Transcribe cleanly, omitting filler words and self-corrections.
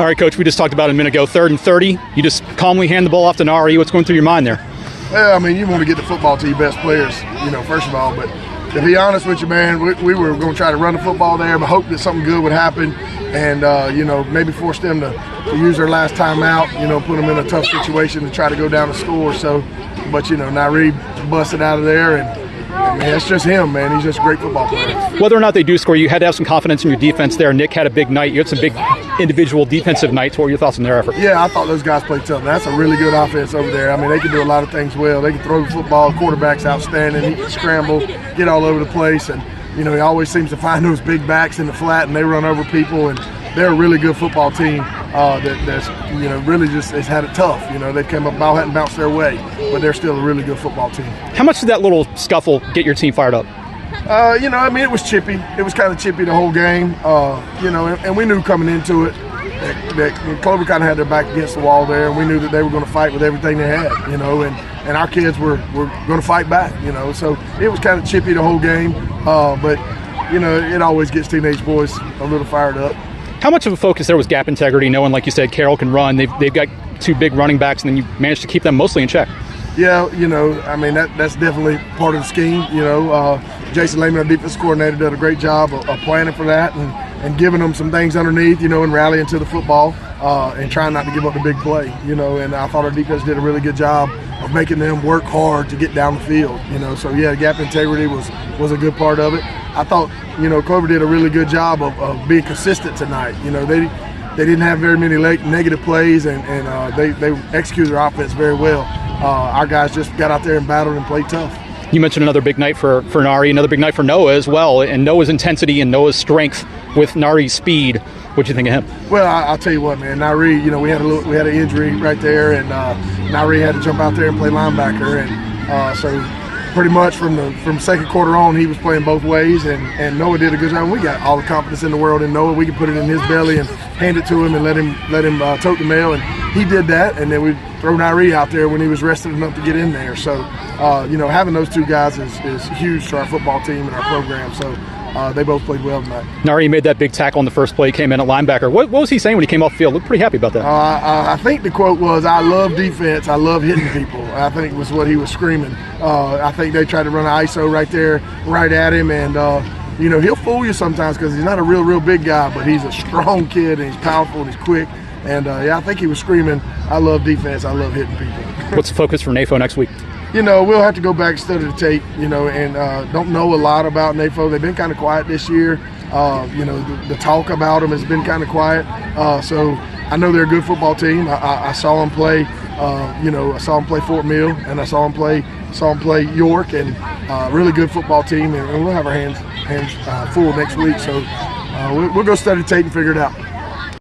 All right, Coach, we just talked about it a minute ago, 3rd and 30. You just calmly hand the ball off to Nari. What's going through your mind there? Well, I mean, you want to get the football to your best players, first of all. But to be honest with you, man, we were going to try to run the football there, but hope that something good would happen and, maybe force them to use their last time out, put them in a tough situation to try to go down the score. So, but, Nari busted out of there, and man, it's just him, man. He's just a great football player. Whether or not they do score, you had to have some confidence in your defense there. Nick had a big night. You had some big individual defensive nights. What were your thoughts on their effort? Yeah, I thought those guys played tough. That's a really good offense over there. I mean, they can do a lot of things well. They can throw the football. Quarterback's outstanding. He can scramble, get all over the place. And, he always seems to find those big backs in the flat, and they run over people. And they're a really good football team that's really just has had it tough. They came up, ball hadn't bounced their way, but they're still a really good football team. How much did that little scuffle get your team fired up? It was chippy. It was kind of chippy the whole game, and we knew coming into it that Clover kind of had their back against the wall there, and we knew that they were going to fight with everything they had, and our kids were going to fight back, So it was kind of chippy the whole game, but, it always gets teenage boys a little fired up. How much of a focus there was gap integrity, knowing, like you said, Carroll can run. They've got 2 big running backs, and then you managed to keep them mostly in check. Yeah, that's definitely part of the scheme. Jason Lehman, our defense coordinator, did a great job of planning for that and giving them some things underneath, and rallying to the football and trying not to give up the big play, and I thought our defense did a really good job of making them work hard to get down the field, So, yeah, gap integrity was a good part of it. I thought, Clover did a really good job of being consistent tonight. They didn't have very many negative plays, and they executed their offense very well. Our guys just got out there and battled and played tough. You mentioned another big night for Nari, another big night for Noah as well, and Noah's intensity and Noah's strength with Nari's speed. What'd you think of him? Well, I'll tell you what, man. Nari, we had an injury right there, and Nari had to jump out there and play linebacker, and so pretty much from second quarter on, he was playing both ways, and Noah did a good job. We got all the confidence in the world in Noah. We could put it in his belly and hand it to him and let him tote the mail, and he did that. And then we throw Nari out there when he was rested enough to get in there. So, having those 2 guys is huge to our football team and our program. So. They both played well tonight. Nari made that big tackle on the first play, came in at linebacker. What was he saying when he came off the field? Looked pretty happy about that. I think the quote was, "I love defense. I love hitting people." I think was what he was screaming. I think they tried to run an ISO right there, right at him, and he'll fool you sometimes because he's not a real big guy, but he's a strong kid and he's powerful and he's quick. And I think he was screaming, "I love defense. I love hitting people." What's the focus for NAFO next week? We'll have to go back and study the tape, and don't know a lot about NAFO. They've been kind of quiet this year. The talk about them has been kind of quiet. So I know they're a good football team. I saw them play, I saw them play Fort Mill, and I saw them play York, and really good football team. And we'll have our hands full next week. So we'll go study the tape and figure it out.